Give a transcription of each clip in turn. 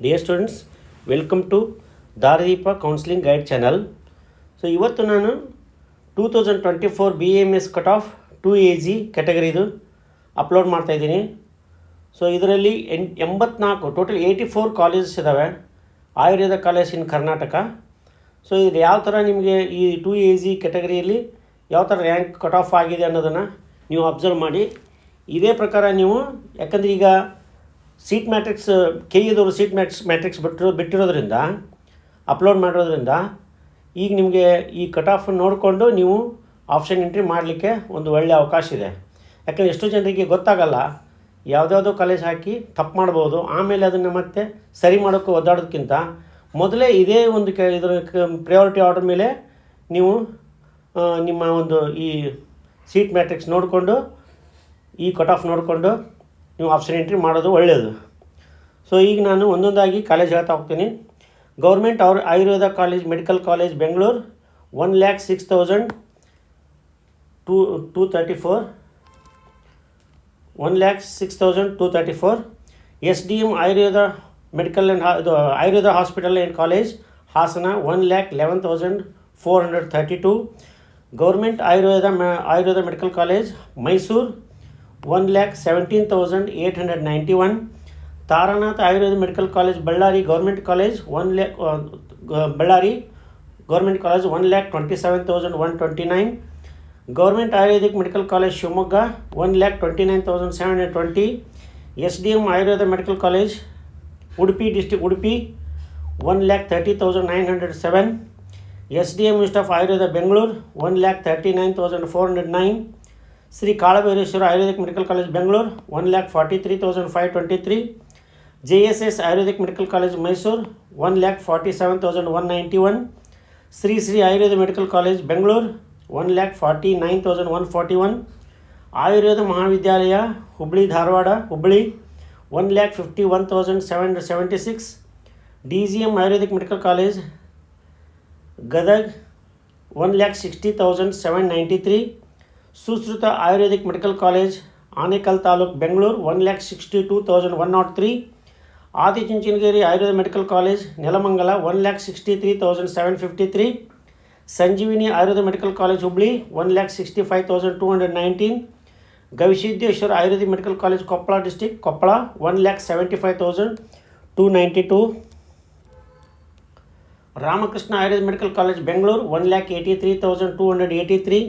Dear students, welcome to Daarideepa counselling guide channel. So ಇವತ್ತು ನಾನು 2024 BAMS cut off 2AG ಕ್ಯಾಟಗರಿದು upload ಮಾಡ್ತಾಯಿದ್ದೀನಿ. So ಇದರಲ್ಲಿ 84 ಟೋಟಲ್ 84 ಕಾಲೇಜಸ್ ಇದ್ದಾವೆ, Ayurveda college in Karnataka. So ಇದು ಯಾವ ಥರ ನಿಮಗೆ ಈ 2AG ಕ್ಯಾಟಗರಿಯಲ್ಲಿ ಯಾವ ಥರ ರ್ಯಾಂಕ್ ಕಟ್ ಆಫ್ ಆಗಿದೆ ಅನ್ನೋದನ್ನು ನೀವು ಅಬ್ಸರ್ವ್ ಮಾಡಿ. ಇದೇ ಪ್ರಕಾರ ನೀವು, ಯಾಕಂದರೆ ಈಗ ಸೀಟ್ ಮ್ಯಾಟ್ರಿಕ್ಸ್ KEದವರು ಸೀಟ್ ಮ್ಯಾಟ್ರಿಕ್ಸ್ ಬಿಟ್ಟಿರೋದ್ರಿಂದ, ಅಪ್ಲೋಡ್ ಮಾಡಿರೋದ್ರಿಂದ ಈಗ ನಿಮಗೆ ಈ ಕಟ್ ಆಫ್ ನೋಡಿಕೊಂಡು ನೀವು ಆಪ್ಷನ್ ಎಂಟ್ರಿ ಮಾಡಲಿಕ್ಕೆ ಒಂದು ಒಳ್ಳೆಯ ಅವಕಾಶ ಇದೆ. ಯಾಕಂದರೆ ಎಷ್ಟೋ ಜನರಿಗೆ ಗೊತ್ತಾಗಲ್ಲ, ಯಾವುದ್ಯಾವುದೋ ಕಾಲೇಜ್ ಹಾಕಿ ತಪ್ಪು ಮಾಡ್ಬೋದು, ಆಮೇಲೆ ಅದನ್ನು ಮತ್ತೆ ಸರಿ ಮಾಡೋಕ್ಕೆ ಒದ್ದಾಡೋದಕ್ಕಿಂತ ಮೊದಲೇ ಇದೇ ಒಂದು ಇದರ ಪ್ರಯಾರಿಟಿ ಆರ್ಡರ್ ಮೇಲೆ ನೀವು ನಿಮ್ಮ ಒಂದು ಈ ಸೀಟ್ ಮ್ಯಾಟ್ರಿಕ್ಸ್ ನೋಡಿಕೊಂಡು, ಈ ಕಟ್ ಆಫ್ ನೋಡಿಕೊಂಡು ನೀವು ಆಪ್ಷನ್ ಎಂಟ್ರಿ ಮಾಡೋದು ಒಳ್ಳೆಯದು. ಸೊ ಈಗ ನಾನು ಒಂದೊಂದಾಗಿ ಕಾಲೇಜ್ ಹೇಳ್ತಾ ಹೋಗ್ತೀನಿ. Government Ayurveda college, medical college Bengaluru 1,06,234. 1,06,234. SDM Ayurveda medical and Ayurveda hospital and college Hassan 1,11,432. Government Ayurveda medical college Mysuru 1,17,891. Taranath Ayurveda medical college Ballari government college Ballari government college 1,27,129. Government ayurvedic medical college Shivamogga 1,29,720. SDM Ayurveda medical college Udupi district Udupi 1,30,907. SDM institute of Ayurveda Bengaluru 1,39,409. Shri Kalabhaireshwara ayurvedic medical college Bengaluru 1,43,523. JSS ayurvedic medical college Mysuru 1,47,191. Shri Ayurveda medical college Bengaluru 1,49,141. Ayurveda Mahavidyalaya Hubballi Dharwad 1,51,776. DGM ayurvedic medical college Gadag 1,60,793. Sushruta ayurvedic medical college Anekal taluk Bengaluru 1,62,103. Adichunchanagiri Ayurveda medical college Nelamangala 1,63,753. Sanjeevini Ayurveda medical college Hubballi 1,65,219. Gavisiddeshwara ayurvedic medical college Koppal district Koppal 1,75,292. Ramakrishna Ayurveda medical college Bengaluru 1,83,283.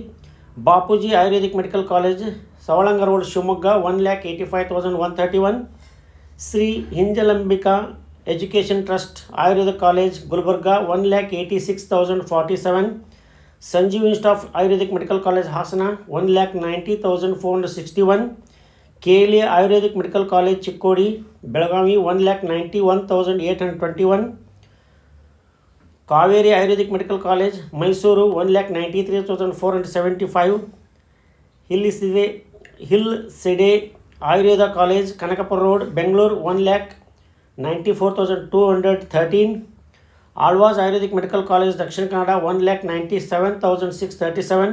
Bapuji ayurvedic medical college Savalanga road Shivamogga 1,85,131. Shri Hinjalambika education trust Ayurveda college Gulbarga 1,86,047. Sanjeev institute of ayurvedic medical college Hassan 1,90,461. KLA ayurvedic medical college Chikkodi Belagavi 1,91,821. Kaveri ayurvedic medical college Mysuru 1,93,475. Hill side Ayurveda college Kanakapura road Bengaluru 1,94,213. Alva's ayurvedic medical college Dakshina Kannada 1,97,637.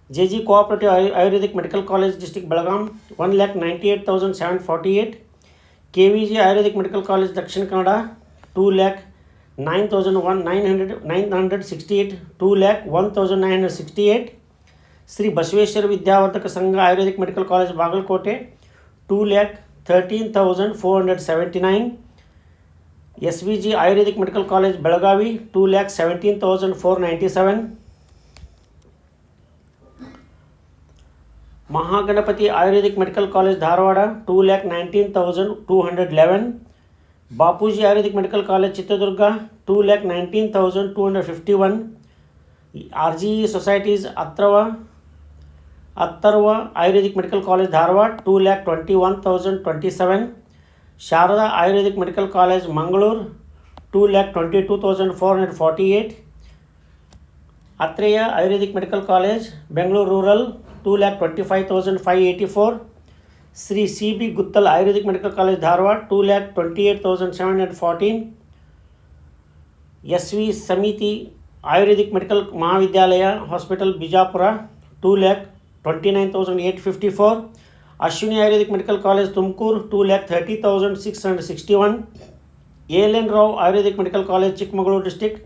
JG cooperative ayurvedic medical college district Belgaum 1,98,748. KVG ayurvedic medical college Dakshina Kannada 2,09,968. 2,01,968. Shri Basaveshwara Vidyavardhaka Sangha ayurvedic medical college Bagalkot 2,13,479. SVG ayurvedic medical college Belagavi 2,17,497. Mahaganapati ayurvedic medical college Dharwad 2,19,211. Bapuji ayurvedic medical college Chitradurga 2,19,251. RGE societies Atharva ayurvedic medical college Dharwad 2,21,027. Sharada ayurvedic medical college Mangaluru 2,22,448. Atreya ayurvedic medical college Bengaluru rural 2,25,584. Shri CB Guttal ayurvedic medical college Dharwad 2,28,714. SV Samiti ayurvedic medical Mahavidyalaya hospital Bijapur 2,29,854. Ashwini ayurvedic medical college Tumakuru 2,30,661. ALN Rao Ayurvedic Medical College, Chikmagaluru District,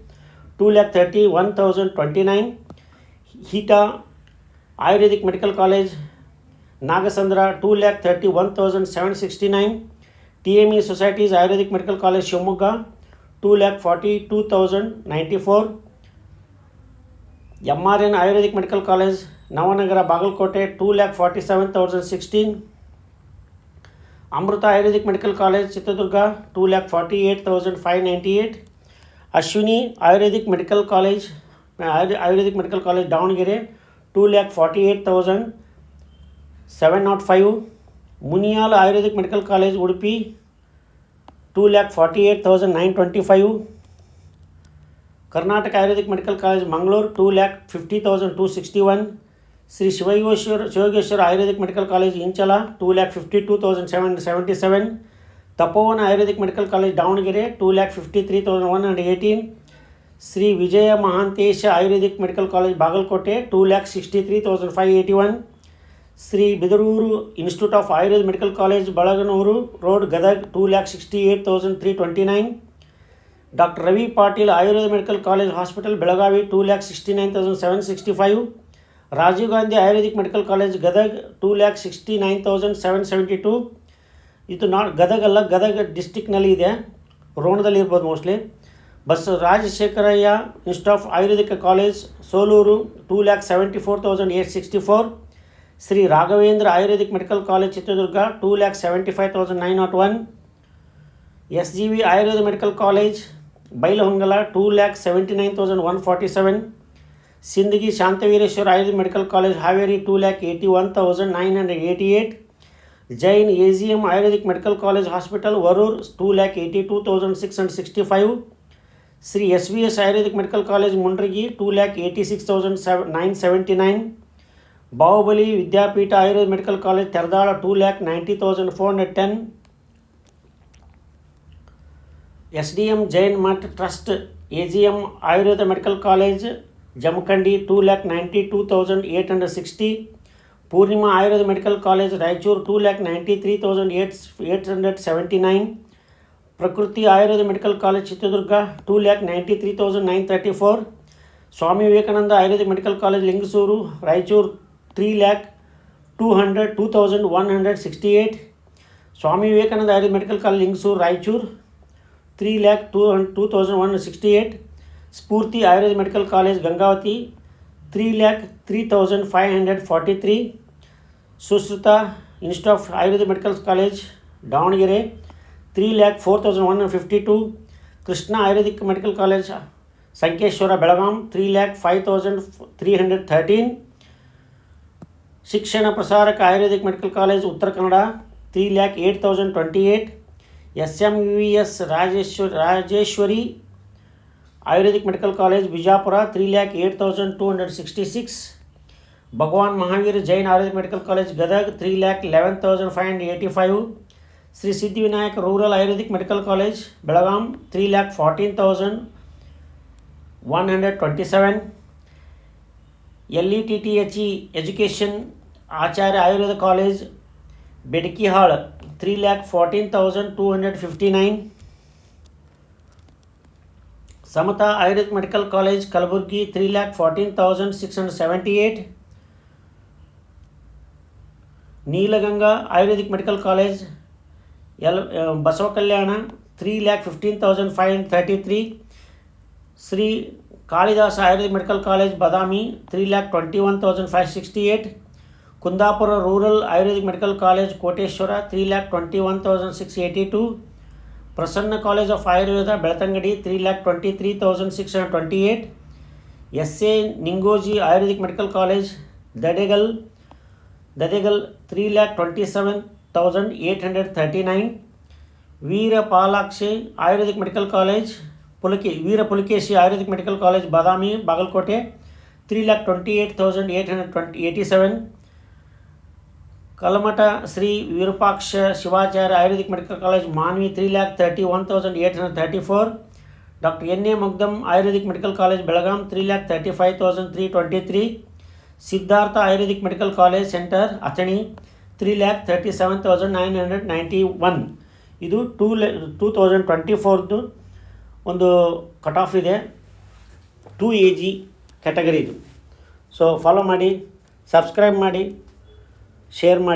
2,31,029. HITA Ayurvedic Medical College, Nagasandra, 2,31,769. TME Societies Ayurvedic Medical College, Shivamogga, 2,42,094. MRN Ayurvedic Medical College, Navanagara, Bagalkote, 2,47,016. Amruta Ayurvedic Medical College, Chitradurga, 2,48,598. Ashwini Ayurvedic Medical College, Davangere, 2,48,705. Munial Ayurvedic Medical College, Udupi, 2,48,925. Karnataka Ayurvedic Medical College, Mangalore, 2,50,261. Sri Shivageshwar Ayurvedic Medical College, Inchala, 2,52,777. Tapovan Ayurvedic Medical College, Davangere, 2,53,118. Sri Vijaya Mahantesha Ayurvedic Medical College, Bagalkote, 2,63,581. Sri Bidaruru Institute of Ayurvedic Medical College, Balaganuru Road, Gadag, 2,68,329. Dr. Ravi Patil Ayurvedic Medical College Hospital, Belagavi, 2,69,765. Rajiv Gandhi Ayurvedic Medical College, Gadag, 2,69,772. ಇದು ಗದಗ ಅಲ್ಲ, ಗದಗ ಡಿಸ್ಟಿಕ್ನಲ್ಲಿ ಇದೆ, ರೋಣದಲ್ಲಿ ಇರ್ಬೋದು mostly. Bus Rajashekarayya institute of Ayurvedic college, Soluru, 2,74,864. Shri Raghavendra Ayurvedic medical college, Chitradurga, 2,75,901. SGV Ayurveda medical college, Bailhongal, 2,79,147. Sindagi Shantaveereshwara Ayurveda medical college, Haveri, 2,81,988. Jain AGM Ayurvedic Medical College Hospital, Varur, 2,82,665. Sri SVS Ayurvedic Medical College, Mundragi, 2,86,979. Bahubali Vidyapita Ayurvedic Medical College, Terdala, 2,90,410. SDM Jain Mat Trust AGM Ayurveda Medical College, Jamkandi, 2,92,860. Purnima Ayurveda Medical College, Raichur, 2,93,879. Prakruti Ayurveda Medical College, Chitradurga, 2,93,934. Swami Vivekananda Ayurvedic Medical College, Lingasuru, Raichur, 3,202,168. Swami Vivekananda Ayurvedic Medical College, Lingasuru, Raichur, 3,02,168. Spurti Ayurvedic Medical College, Gangavati, 3,03,543. Sushrita Institute of Ayurvedic Medical College, Davangere, 3,04,152. Krishna Ayurvedic Medical College, Sankeshwara, Belagaum, 3,05,313. Shikshana Prasaraka Ayurvedic Medical College, Uttar Kannada, 3,08,028. SMVS Rajeshwari Ayurvedic Medical College, Bijapura, 3,08,266. Bhagwan Mahavir Jain Ayurvedic Medical College, Gadag, 3,11,585. Sri Siddhivinayak Rural Ayurvedic Medical College, Belagaum, 3,14,127. LETTHE Education Acharya Ayurveda College, Bedkihal, 3,14,259. Samata Ayurvedic Medical College, Kalaburgi, 3,14,678. Neelaganga Ayurvedic Medical College, Basavakalyana, 3,15,533. Sri Kalidasa Ayurvedic Medical College, Badami, 3,21,568. Kundapura Rural Ayurvedic Medical College, Koteshwara, 3,21,682. Prasanna College of Ayurveda, Belatangadi, 3,23,628. S.A. Ningoji Ayurvedic Medical College, Dadegal, 3,27,839. Veera Palakshe Ayurvedic Medical College, Veera Pulikeshi Ayurvedic Medical College, Badami, Bagalkote, 3,28,887. Kalamata Sri Virupaksha Shivacharya Ayurvedic Medical College, Manvi, 3,31,834. Dr. N.A. Magdam Ayurvedic Medical College, Belagaum, 3,35,323. Siddhartha Ayurvedic Medical College Center, Athani, 3,37,991. ಇದು 2024ದು ಒಂದು cut off ಇದೆ, 2AG category ಇದು. So follow ಮಾಡಿ, subscribe ಮಾಡಿ, share ಮಾಡಿ.